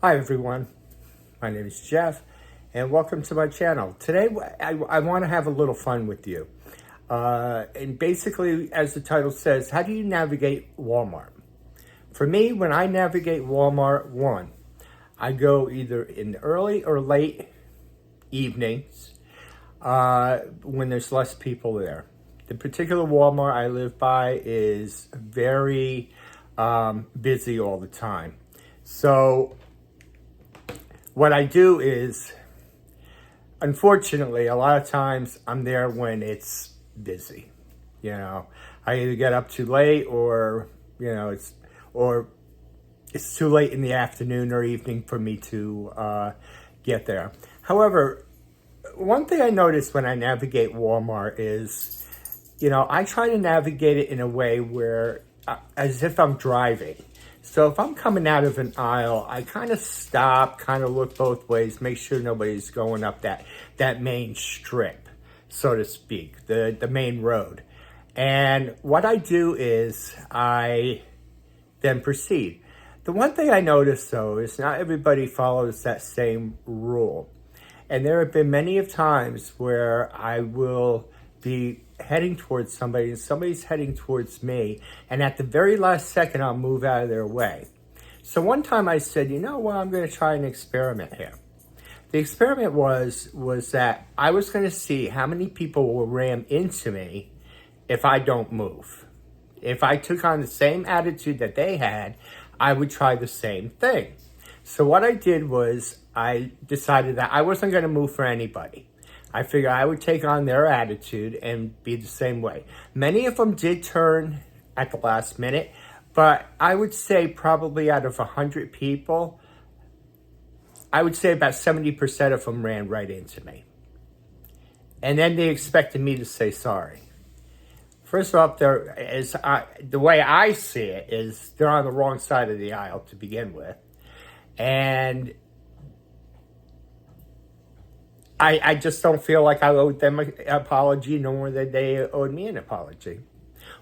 Hi everyone, my name is Jeff and welcome to my channel. Today I want to have a little fun with you. And basically, as the title says, how do you navigate Walmart? For me, when I navigate Walmart, I go either in the early or late evenings when there's less people there. The particular Walmart I live by is very busy all the time. So what I do is, unfortunately, a lot of times I'm there when it's busy. I either get up too late or it's too late in the afternoon or evening for me to get there. However, one thing I notice when I navigate Walmart is, I try to navigate it in a way where, as if I'm driving. So if I'm coming out of an aisle, I kind of stop, kind of look both ways, make sure nobody's going up that main strip, so to speak, the main road. And what I do is I then proceed. The one thing I notice, though, is not everybody follows that same rule. And there have been many of times where I will be heading towards somebody and somebody's heading towards me, and at the very last second I'll move out of their way. So one time I said, I'm going to try an experiment here. The experiment was that I was going to see how many people will ram into me if I don't move. If I took on the same attitude that they had, I would try the same thing. So what I did was I decided that I wasn't going to move for anybody. I figured I would take on their attitude and be the same way. Many of them did turn at the last minute, but I would say probably out of 100 people, I would say about 70% of them ran right into me. And then they expected me to say sorry. First off, the way I see it is they're on the wrong side of the aisle to begin with. And I just don't feel like I owed them an apology, nor that they owed me an apology.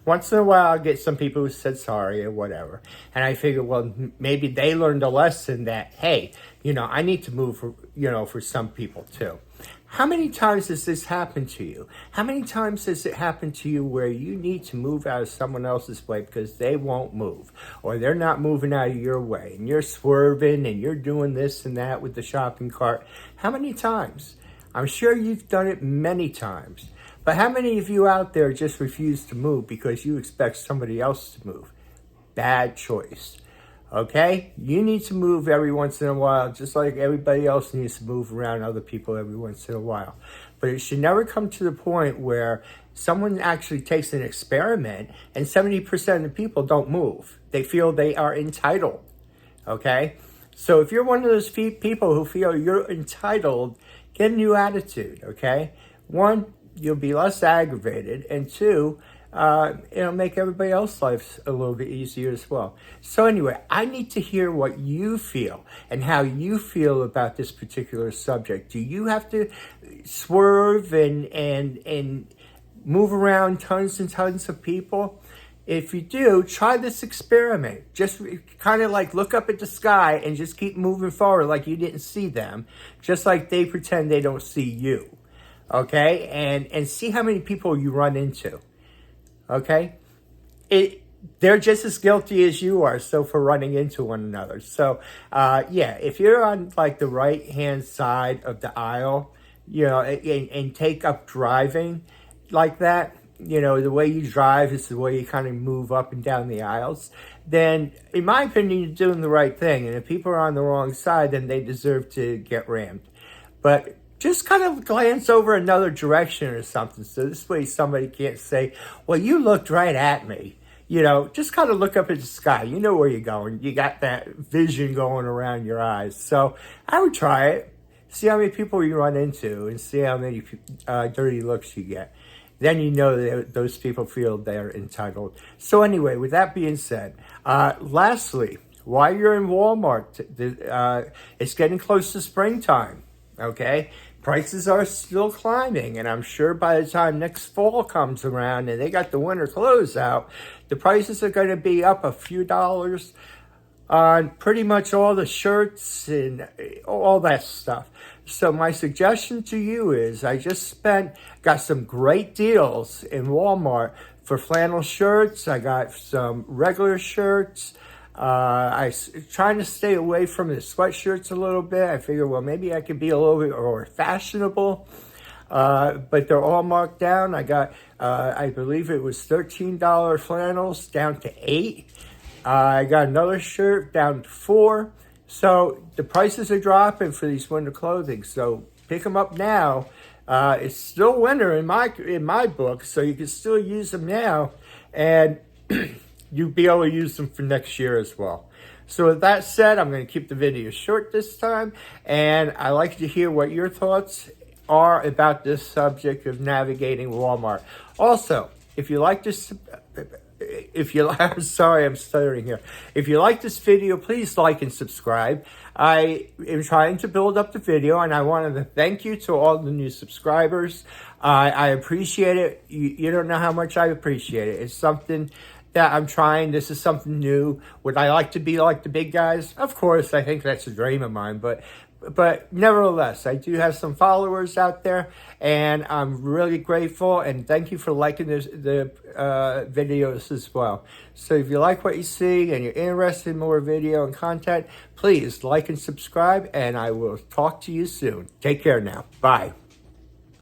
Once in a while, I'll get some people who said sorry or whatever. And I figure, well, maybe they learned a lesson that, hey, I need to move for some people too. How many times has this happened to you? How many times has it happened to you where you need to move out of someone else's way because they won't move, or they're not moving out of your way, and you're swerving and you're doing this and that with the shopping cart? How many times? I'm sure you've done it many times. But how many of you out there just refuse to move because you expect somebody else to move? Bad choice. Okay? You need to move every once in a while, just like everybody else needs to move around other people every once in a while. But it should never come to the point where someone actually takes an experiment and 70% of the people don't move. They feel they are entitled. Okay? So if you're one of those people who feel you're entitled, get a new attitude, okay? One, you'll be less aggravated, and two, it'll make everybody else's life a little bit easier as well. So anyway, I need to hear what you feel and how you feel about this particular subject. Do you have to swerve and move around tons and tons of people? If you do, try this experiment. Just kind of like look up at the sky and just keep moving forward like you didn't see them, just like they pretend they don't see you. Okay? And see how many people you run into. Okay? They're just as guilty as you are, so for running into one another. So, if you're on like the right-hand side of the aisle, and take up driving like that, the way you drive is the way you kind of move up and down the aisles, then in my opinion, you're doing the right thing. And if people are on the wrong side, then they deserve to get rammed. But just kind of glance over another direction or something. So this way somebody can't say, well, you looked right at me. Just kind of look up at the sky. You know where you're going. You got that vision going around your eyes. So I would try it. See how many people you run into and see how many dirty looks you get. Then you know that those people feel they're entitled. So anyway, with that being said, lastly, while you're in Walmart, it's getting close to springtime, okay? Prices are still climbing, and I'm sure by the time next fall comes around and they got the winter clothes out, the prices are going to be up a few dollars on pretty much all the shirts and all that stuff. So my suggestion to you is I just got some great deals in Walmart for flannel shirts. I got some regular shirts. Trying to stay away from the sweatshirts a little bit. I figure, well, maybe I could be a little bit more fashionable. But they're all marked down. I got, I believe it was $13 flannels down to $8. I got another shirt down to $4. So the prices are dropping for these winter clothing. So pick them up now. It's still winter in my book, so you can still use them now, and you'll be able to use them for next year as well. So with that said, I'm going to keep the video short this time, and I'd like to hear what your thoughts are about this subject of navigating Walmart. Also, if you like this, I'm sorry, I'm stuttering here. If you like this video, please like and subscribe. I am trying to build up the video, and I wanted to thank you to all the new subscribers. I appreciate it. You don't know how much I appreciate it. It's something that I'm trying. This is something new. Would I like to be like the big guys? Of course, I think that's a dream of mine, but nevertheless, I do have some followers out there, and I'm really grateful, and thank you for liking the videos as well. So if you like what you see and you're interested in more video and content, please like and subscribe, and I will talk to you soon. Take care now. Bye.